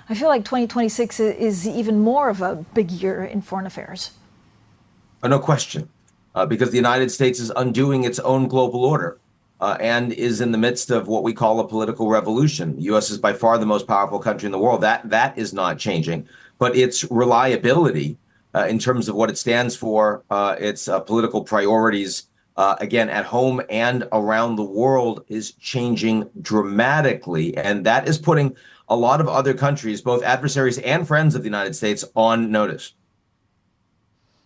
I feel like 2026 is even more of a big year in foreign affairs. No question, because the United States is undoing its own global order and is in the midst of what we call a political revolution. The U.S. is by far the most powerful country in the world. That is not changing, but its reliability in terms of what it stands for, its political priorities, again, at home and around the world is changing dramatically. And that is putting a lot of other countries, both adversaries and friends of the United States, on notice.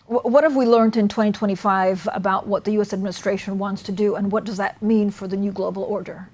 What have we learned in 2025 about what the U.S. administration wants to do, and what does that mean for the new global order?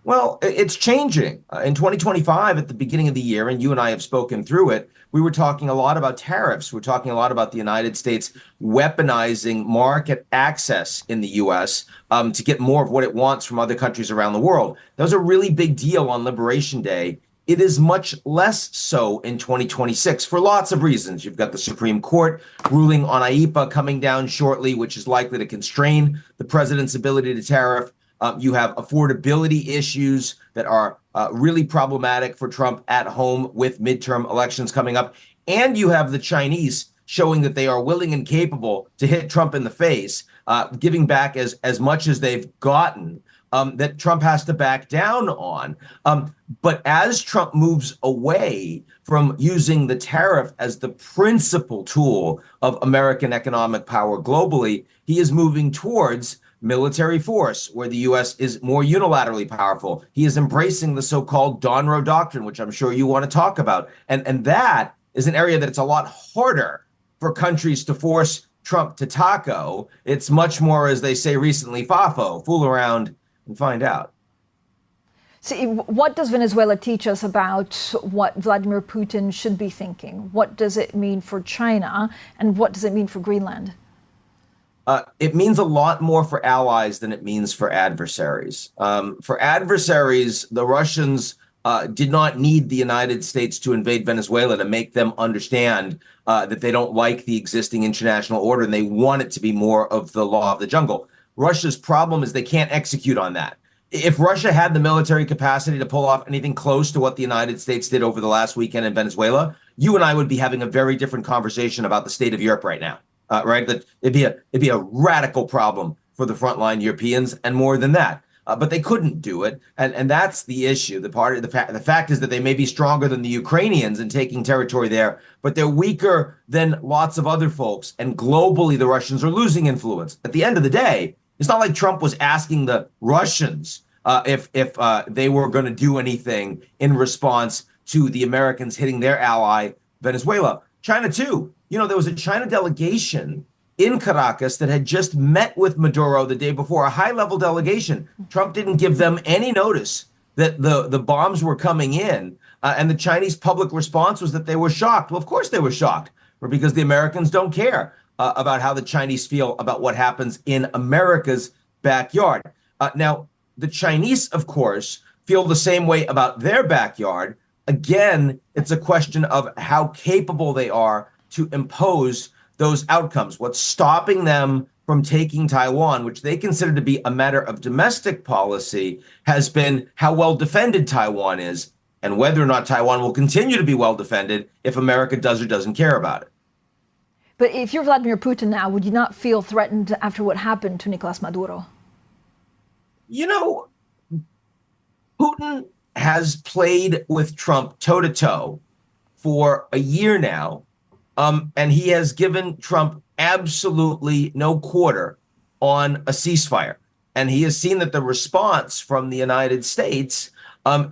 Well, it's changing. In 2025, at the beginning of the year, and you and I have spoken through it, we were talking a lot about tariffs. We're talking a lot about the United States weaponizing market access in the U.S. To get more of what it wants from other countries around the world. That was a really big deal on Liberation Day. It is much less so in 2026 for lots of reasons. You've got the Supreme Court ruling on IEEPA coming down shortly, which is likely to constrain the president's ability to tariff. You have affordability issues that are really problematic for Trump at home with midterm elections coming up. And you have the Chinese showing that they are willing and capable to hit Trump in the face, giving back as much as they've gotten. That Trump has to back down on. But as Trump moves away from using the tariff as the principal tool of American economic power globally, he is moving towards military force, where the U.S. is more unilaterally powerful. He is embracing the so-called Donroe Doctrine, which I'm sure you want to talk about. And that is an area that it's a lot harder for countries to force Trump to taco. It's much more, as they say recently, FAFO, fool around and find out. See, what does Venezuela teach us about what Vladimir Putin should be thinking? What does it mean for China, and what does it mean for Greenland? It means a lot more for allies than it means for adversaries. For adversaries, the Russians did not need the United States to invade Venezuela to make them understand that they don't like the existing international order and they want it to be more of the law of the jungle. Russia's problem is they can't execute on that. If Russia had the military capacity to pull off anything close to what the United States did over the last weekend in Venezuela, you and I would be having a very different conversation about the state of Europe right now, right? That it'd be a radical problem for the frontline Europeans, and more than that. But they couldn't do it, and that's the issue. The fact is that they may be stronger than the Ukrainians in taking territory there, but they're weaker than lots of other folks. And globally, the Russians are losing influence. At the end of the day, it's not like Trump was asking the Russians if they were going to do anything in response to the Americans hitting their ally, Venezuela. China, too. You know, there was a China delegation in Caracas that had just met with Maduro the day before, a high-level delegation. Trump didn't give them any notice that the bombs were coming in. And the Chinese public response was that they were shocked. Well, of course they were shocked, because the Americans don't care about how the Chinese feel about what happens in America's backyard. Now, the Chinese, of course, feel the same way about their backyard. Again, it's a question of how capable they are to impose those outcomes. What's stopping them from taking Taiwan, which they consider to be a matter of domestic policy, has been how well defended Taiwan is, and whether or not Taiwan will continue to be well defended if America does or doesn't care about it. But if you're Vladimir Putin now, would you not feel threatened after what happened to Nicolas Maduro? You know, Putin has played with Trump toe-to-toe for a year now, and he has given Trump absolutely no quarter on a ceasefire. And he has seen that the response from the United States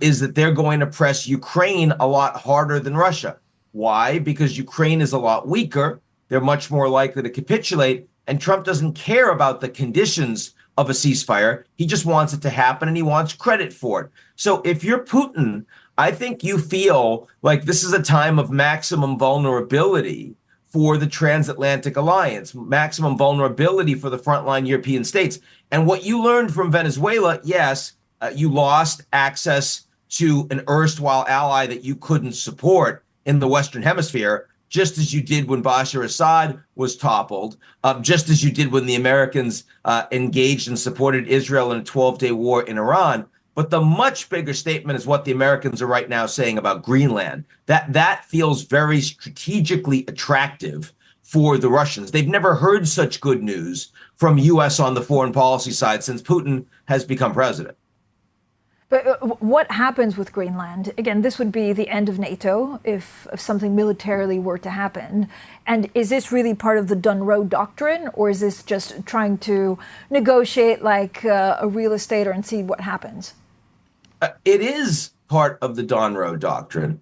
is that they're going to press Ukraine a lot harder than Russia. Why? Because Ukraine is a lot weaker. They're much more likely to capitulate. And Trump doesn't care about the conditions of a ceasefire. He just wants it to happen, and he wants credit for it. So if you're Putin, I think you feel like this is a time of maximum vulnerability for the transatlantic alliance, maximum vulnerability for the frontline European states. And what you learned from Venezuela, yes, you lost access to an erstwhile ally that you couldn't support in the Western Hemisphere, just as you did when Bashar Assad was toppled, just as you did when the Americans engaged and supported Israel in a 12-day war in Iran. But the much bigger statement is what the Americans are right now saying about Greenland. That feels very strategically attractive for the Russians. They've never heard such good news from U.S. on the foreign policy side since Putin has become president. But what happens with Greenland? Again, this would be the end of NATO if something militarily were to happen. And is this really part of the Dunroe Doctrine, or is this just trying to negotiate like a real estater and see what happens? It is part of the Dunroe Doctrine.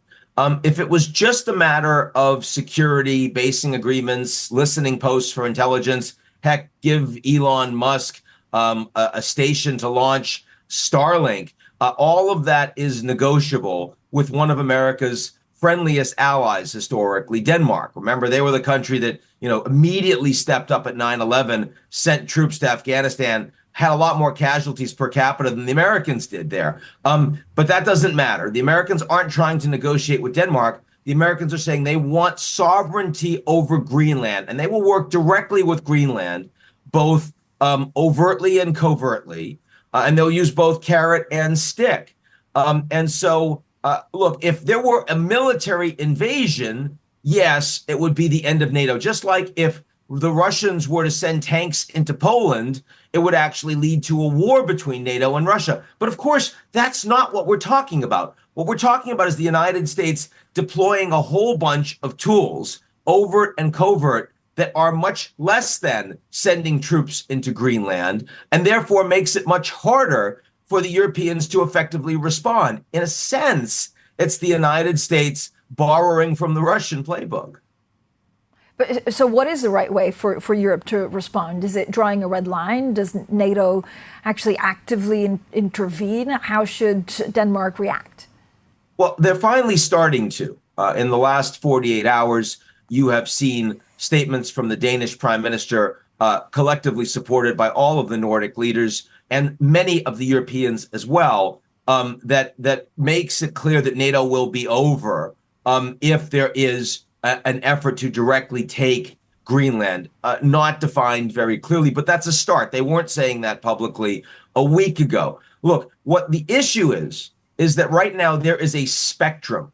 If it was just a matter of security, basing agreements, listening posts for intelligence, heck, give Elon Musk a station to launch Starlink, all of that is negotiable with one of America's friendliest allies historically, Denmark. Remember, they were the country that, immediately stepped up at 9/11, sent troops to Afghanistan, had a lot more casualties per capita than the Americans did there. But that doesn't matter. The Americans aren't trying to negotiate with Denmark. The Americans are saying they want sovereignty over Greenland, and they will work directly with Greenland, both overtly and covertly. And they'll use both carrot and stick. Look, if there were a military invasion, yes, it would be the end of NATO. Just like if the Russians were to send tanks into Poland, it would actually lead to a war between NATO and Russia. But of course, that's not what we're talking about. What we're talking about is the United States deploying a whole bunch of tools, overt and covert, that are much less than sending troops into Greenland, and therefore makes it much harder for the Europeans to effectively respond. In a sense, it's the United States borrowing from the Russian playbook. But so what is the right way for Europe to respond? Is it drawing a red line? Does NATO actually actively intervene? How should Denmark react? Well, they're finally starting to. In the last 48 hours, you have seen statements from the Danish prime minister, collectively supported by all of the Nordic leaders and many of the Europeans as well, that makes it clear that NATO will be over if there is an effort to directly take Greenland, not defined very clearly, but that's a start. They weren't saying that publicly a week ago. Look, what the issue is that right now there is a spectrum.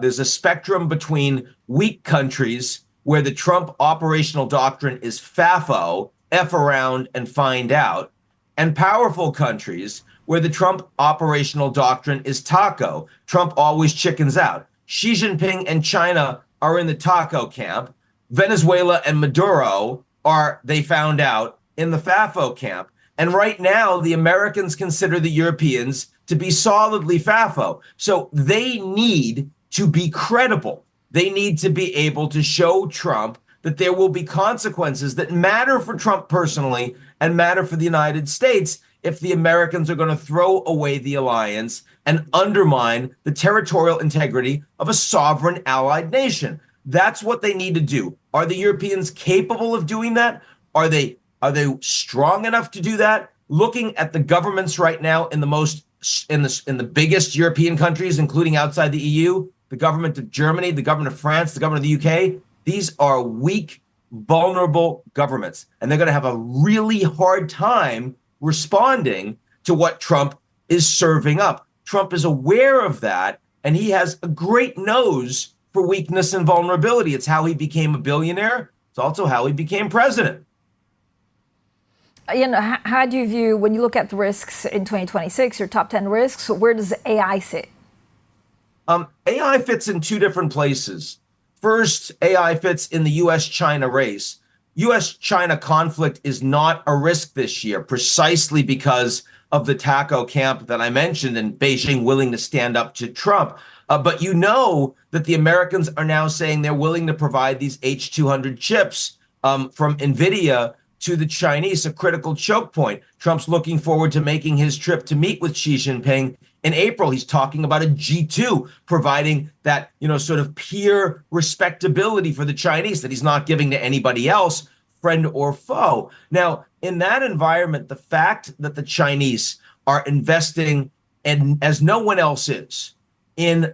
There's a spectrum between weak countries where the Trump operational doctrine is FAFO, F around and find out, and powerful countries where the Trump operational doctrine is TACO, Trump always chickens out. Xi Jinping and China are in the TACO camp. Venezuela and Maduro are, they found out, in the FAFO camp. And right now, the Americans consider the Europeans to be solidly FAFO. So they need to be credible. They need to be able to show Trump that there will be consequences that matter for Trump personally and matter for the United States if the Americans are going to throw away the alliance and undermine the territorial integrity of a sovereign allied nation. That's what they need to do. Are the Europeans capable of doing that? Are they strong enough to do that? Looking at the governments right now in the biggest European countries, including outside the EU, the government of Germany, the government of France, the government of the UK, these are weak, vulnerable governments. And they're going to have a really hard time responding to what Trump is serving up. Trump is aware of that, and he has a great nose for weakness and vulnerability. It's how he became a billionaire. It's also how he became president. How do you view, when you look at the risks in 2026, your top 10 risks, where does AI sit? AI fits in two different places. First, AI fits in the U.S.-China race. U.S.-China conflict is not a risk this year, precisely because of the TACO camp that I mentioned and Beijing willing to stand up to Trump. But you know that the Americans are now saying they're willing to provide these H200 chips from NVIDIA to the Chinese, a critical choke point. Trump's looking forward to making his trip to meet with Xi Jinping in April. He's talking about a G2, providing that, sort of peer respectability for the Chinese that he's not giving to anybody else, friend or foe. Now, in that environment, the fact that the Chinese are investing, and as no one else is, in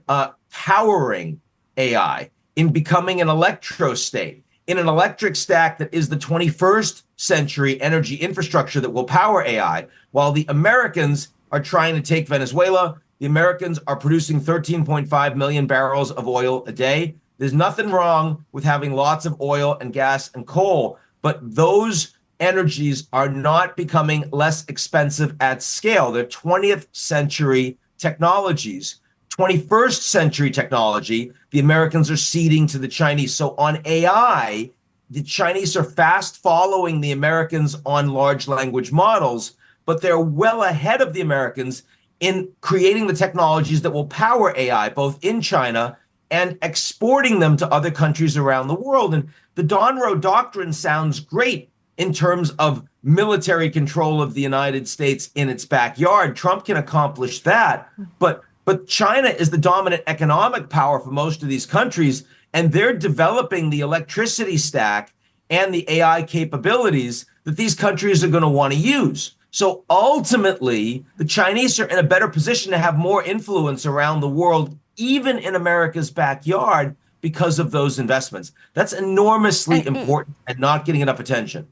powering AI, in becoming an electro state, in an electric stack that is the 21st century energy infrastructure that will power AI, while the Americans are trying to take Venezuela. The Americans are producing 13.5 million barrels of oil a day. There's nothing wrong with having lots of oil and gas and coal, but those energies are not becoming less expensive at scale. They're 20th century technologies. 21st century technology, the Americans are ceding to the Chinese. So on AI, the Chinese are fast following the Americans on large language models, but they're well ahead of the Americans in creating the technologies that will power AI, both in China and exporting them to other countries around the world. And the Donroe Doctrine sounds great in terms of military control of the United States in its backyard. Trump can accomplish that, but China is the dominant economic power for most of these countries, and they're developing the electricity stack and the AI capabilities that these countries are going to want to use. So ultimately, the Chinese are in a better position to have more influence around the world, even in America's backyard, because of those investments. That's enormously important and not getting enough attention.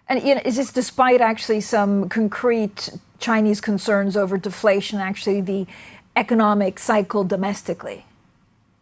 And is this despite actually some concrete Chinese concerns over deflation, actually the economic cycle domestically?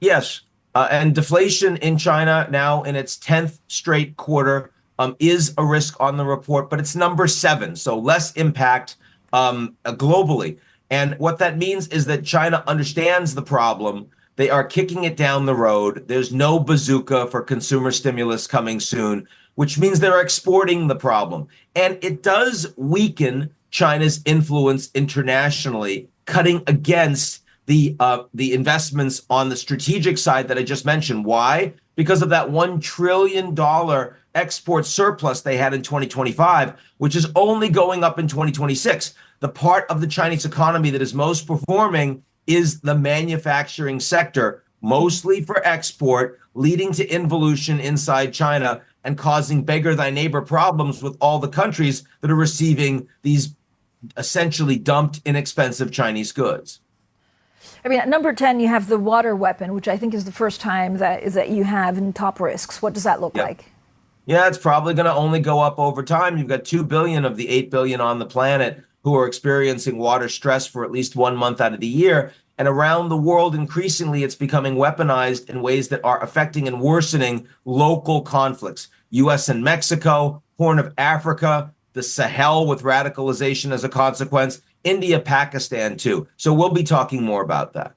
Yes. And deflation in China now in its 10th straight quarter is a risk on the report, but it's number 7, so less impact globally. And what that means is that China understands the problem. They are kicking it down the road. There's no bazooka for consumer stimulus coming soon, which means they're exporting the problem. And it does weaken China's influence internationally, cutting against the investments on the strategic side that I just mentioned. Why? Because of that $1 trillion export surplus they had in 2025, which is only going up in 2026. The part of the Chinese economy that is most performing is the manufacturing sector, mostly for export, leading to involution inside China and causing beggar thy neighbor problems with all the countries that are receiving these essentially dumped, inexpensive Chinese goods. I mean, at number 10, you have the water weapon, which I think is the first time that you have in top risks. What does that look like? Yeah, it's probably going to only go up over time. You've got 2 billion of the 8 billion on the planet who are experiencing water stress for at least 1 month out of the year. And around the world, increasingly, it's becoming weaponized in ways that are affecting and worsening local conflicts. U.S. and Mexico, Horn of Africa, the Sahel with radicalization as a consequence, India, Pakistan, too. So we'll be talking more about that.